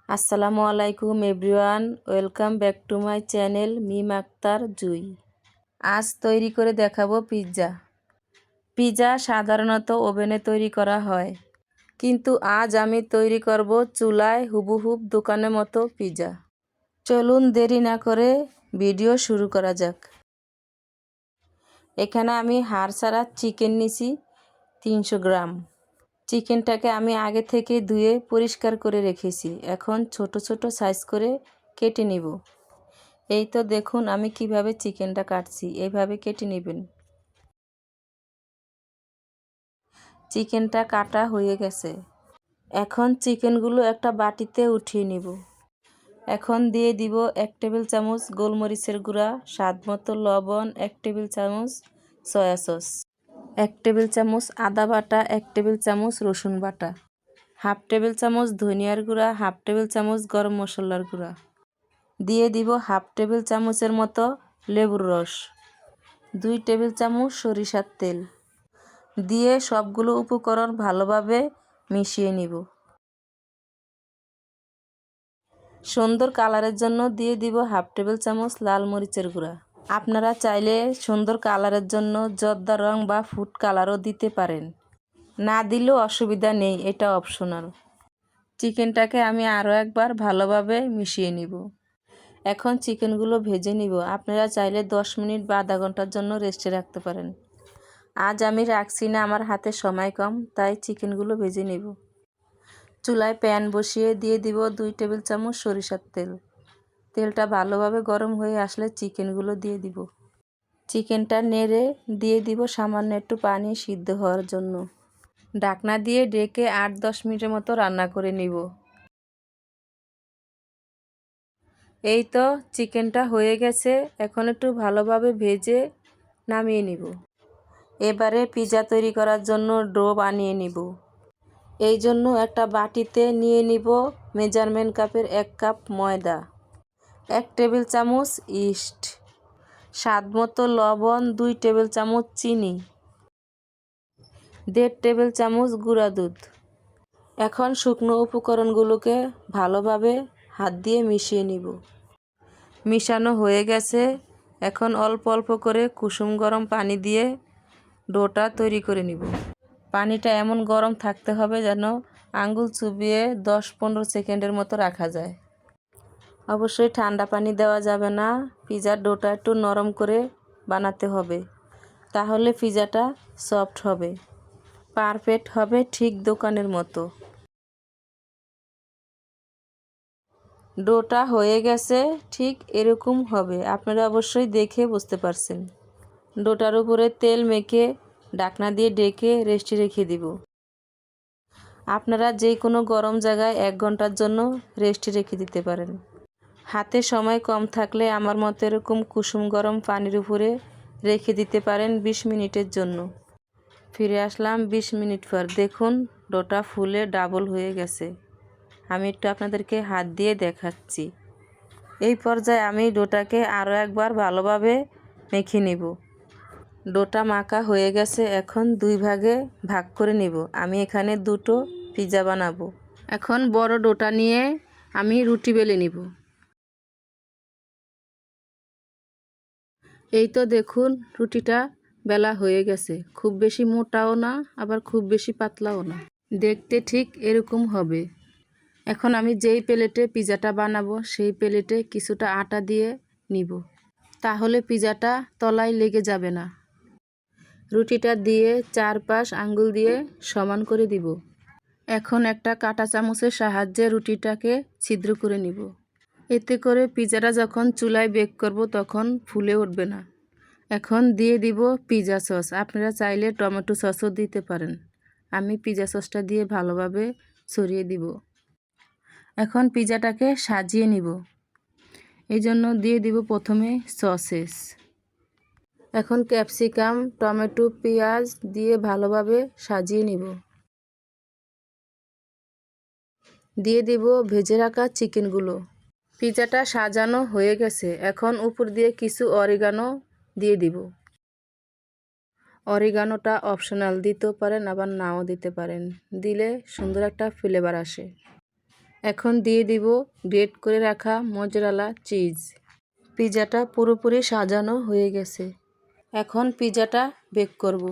আসসালামু আলাইকুম everyone, welcome back to my channel Meem Akter Jui. আজ তৈরি করে দেখাবো পিৎজা। পিৎজা সাধারণত ওভেনে তৈরি করা হয়, কিন্তু আজ আমি তৈরি করব চুলায় হুবহুব দোকানের মতো পিৎজা। চলুন দেরি না করে ভিডিও শুরু করা যাক। এখানে আমি হাড় ছাড়া চিকেন নিছি 300 গ্রাম। চিকেনটাকে আমি আগে থেকে ধুয়ে পরিষ্কার করে রেখেছি। এখন ছোট ছোট সাইজ করে কেটে নিব। এই তো দেখুন আমি কিভাবে চিকেনটা কাটছি, এইভাবে কেটে নেবেন। চিকেনটা কাটা হয়ে গেছে। এখন চিকেনগুলো একটা বাটিতে উঠিয়ে নিব। এখন দিয়ে দিব 1 টেবিল চামচ গোলমরিচের গুঁড়া, স্বাদ মতো লবণ, 1 টেবিল চামচ সয়া সস, 1 টেবিল চামচ আদা বাটা, 1 টেবিল চামচ রসুন বাটা, হাফ টেবিল চামচ ধনিয়ার গুঁড়া, হাফ টেবিল চামচ গরম মশলার গুঁড়া। দিয়ে দিব হাফ টেবিল চামচের মতো লেবুর রস, 2 টেবিল চামচ সরিষার তেল। দিয়ে সবগুলো উপকরণ ভালোভাবে মিশিয়ে নিব। সুন্দর কালারের জন্য দিয়ে দিব হাফ টেবিল চামচ লাল মরিচের গুঁড়া। আপনারা চাইলে সুন্দর কালারের জন্য জর্দা রং বা ফুড কালারও দিতে পারেন, না দিলেও অসুবিধা নেই, এটা অপশনাল। চিকেনটাকে আমি আরও একবার ভালোভাবে মিশিয়ে নিব। এখন চিকেনগুলো ভেজে নিব। আপনারা চাইলে 10 মিনিট বা আধা ঘন্টার জন্য রেস্টে রাখতে পারেন। আজ আমি রাখছি না, আমার হাতে সময় কম, তাই চিকেনগুলো ভেজে নিব। চুলায় প্যান বসিয়ে দিয়ে দিব 2 টেবিল চামচ সরিষার তেল। তেলটা ভালোভাবে গরম হয়ে আসলে চিকেনগুলো দিয়ে দিব। চিকেনটা নেড়ে দিয়ে দিব সামান্য একটু পানি সিদ্ধ হওয়ার জন্য। ঢাকনা দিয়ে ঢেকে 8-10 মিনিটের মতো রান্না করে নিব। এই তো চিকেনটা হয়ে গেছে। এখন একটু ভালোভাবে ভেজে নামিয়ে নিব। এবারে পিৎজা তৈরি করার জন্য ডো বানিয়ে নিব। এই জন্য একটা বাটিতে নিয়ে নিব মেজারমেন্ট কাপের 1 কাপ ময়দা, 1 টেবিল চামচ ইস্ট, স্বাদ মতো লবণ, 2 টেবিল চামচ চিনি, 1.5 টেবিল চামচ গুঁড়া দুধ। এখন শুকনো উপকরণগুলোকে ভালোভাবে হাত দিয়ে মিশিয়ে নিব। মিশানো হয়ে গেছে। এখন অল্প অল্প করে কুসুম গরম পানি দিয়ে ডোটা তৈরি করে নিব। পানিটা এমন গরম থাকতে হবে যেন আঙ্গুল চুবিয়ে 10-15 সেকেন্ডের মতো রাখা যায়। অবশ্যই ঠান্ডা পানি দেওয়া যাবে না। পিৎজার ডোটা একটু নরম করে বানাতে হবে, তাহলে পিৎজাটা সফট হবে, পারফেক্ট হবে, ঠিক দোকানের মতো। ডোটা হয়ে গেছে, ঠিক এরকম হবে। আপনারা অবশ্যই দেখে বুঝতে পারছেন। ডোটার উপরে তেল মেখে ঢাকনা দিয়ে ঢেকে রেস্টে রেখে দিব। আপনারা যে কোনো গরম জায়গায় 1 ঘন্টার জন্য রেস্টে রেখে দিতে পারেন। হাতে সময় কম থাকলে আমার মতো এরকম কুসুম গরম পানির উপরে রেখে দিতে পারেন 20 মিনিটের জন্য। ফিরে আসলাম 20 মিনিট পর। দেখুন ডোটা ফুলে ডাবল হয়ে গেছে। আমি একটু আপনাদেরকে হাত দিয়ে দেখাচ্ছি। এই পর্যায়ে আমি ডোটাকে আরও একবার ভালোভাবে মেখে নেব। ডোটা মাখা হয়ে গেছে। এখন 2 ভাগে ভাগ করে নেব। আমি এখানে 2টো পিৎজা বানাবো। এখন বড় ডোটা নিয়ে আমি রুটি বেলে নিব। এই তো দেখুন রুটিটা বেলা হয়ে গেছে। খুব বেশি মোটাও না, আবার খুব বেশি পাতলাও না, দেখতে ঠিক এরকম হবে। এখন আমি যেই প্লেটে পিৎজাটা বানাবো সেই প্লেটে কিছুটা আটা দিয়ে নিব, তাহলে পিৎজাটা তলায় লেগে যাবে না। রুটিটা দিয়ে চারপাশ আঙ্গুল দিয়ে সমান করে দিব। এখন একটা কাঁটা চামচের সাহায্যে রুটিটাকে ছিদ্র করে নিব। এতে করে পিৎজাটা যখন চুলায় বেক করব তখন ফুলে উঠবে না। এখন দিয়ে দিব পিৎজা সস। আপনারা চাইলে টমেটো সসও দিতে পারেন। আমি পিৎজা সসটা দিয়ে ভালোভাবে ছড়িয়ে দিব। এখন পিৎজাটাকে সাজিয়ে নিব। এই জন্য দিয়ে দিব প্রথমে সসেস। এখন ক্যাপসিকাম, টমেটো, পেঁয়াজ দিয়ে ভালোভাবে সাজিয়ে নিব। দিয়ে দিব ভেজে রাখা চিকেনগুলো। পিৎজাটা সাজানো হয়ে গেছে। এখন উপর দিয়ে কিছু অরিগানো দিয়ে দিব। অরিগানোটা অপশনাল, দিতেও পারেন আবার নাও দিতে পারেন, দিলে সুন্দর একটা ফ্লেভার আসে। এখন দিয়ে দিব গ্রেট করে রাখা মোজারেলা চিজ। পিজাটা পুরোপুরি সাজানো হয়ে গেছে। এখন পিজাটা বেক করব।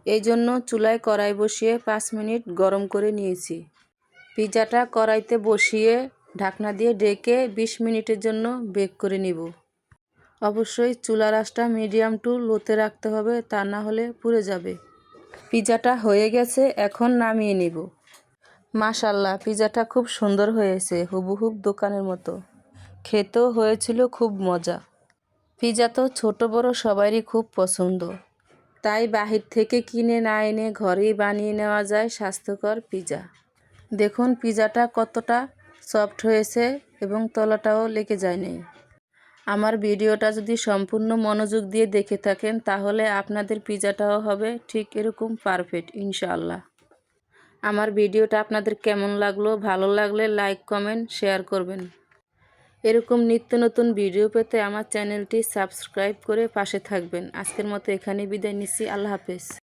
এই জন্য চুলায় কড়াই বসিয়ে 5 মিনিট গরম করে নিয়েছি। পিজাটা কড়াইতে বসিয়ে ঢাকনা দিয়ে ঢেকে 20 মিনিটের জন্য বেক করে নিব। অবশ্যই চুলার আঁচটা মিডিয়াম টু লোতে রাখতে হবে, তা না হলে পুড়ে যাবে। পিজাটা হয়ে গেছে, এখন নামিয়ে নিব। মাশাআল্লাহ, পিজাটা খুব সুন্দর হয়েছে, হুবহুব দোকানের মতো। খেতেও হয়েছিল খুব মজা। পিজা তো ছোট বড় সবারই খুব পছন্দ, তাই বাহির থেকে কিনে না এনে ঘরেই বানিয়ে নেওয়া যায় স্বাস্থ্যকর পিজা। দেখুন পিজাটা কতটা সফট হয়েছে এবং তলাটাও লেগে যায়নি। আমার ভিডিওটা যদি সম্পূর্ণ মনোযোগ দিয়ে দেখে থাকেন তাহলে আপনাদের পিজাটাও হবে ঠিক এরকম পারফেক্ট ইনশাআল্লাহ। আমার ভিডিওটা আপনাদের কেমন লাগলো? ভালো লাগলে লাইক, কমেন্ট, শেয়ার করবেন। এরকম নিত্য নতুন ভিডিও পেতে আমার চ্যানেলটি সাবস্ক্রাইব করে পাশে থাকবেন। আজকের মতো এখানেই বিদায় নিচ্ছি। আল্লাহ হাফেজ।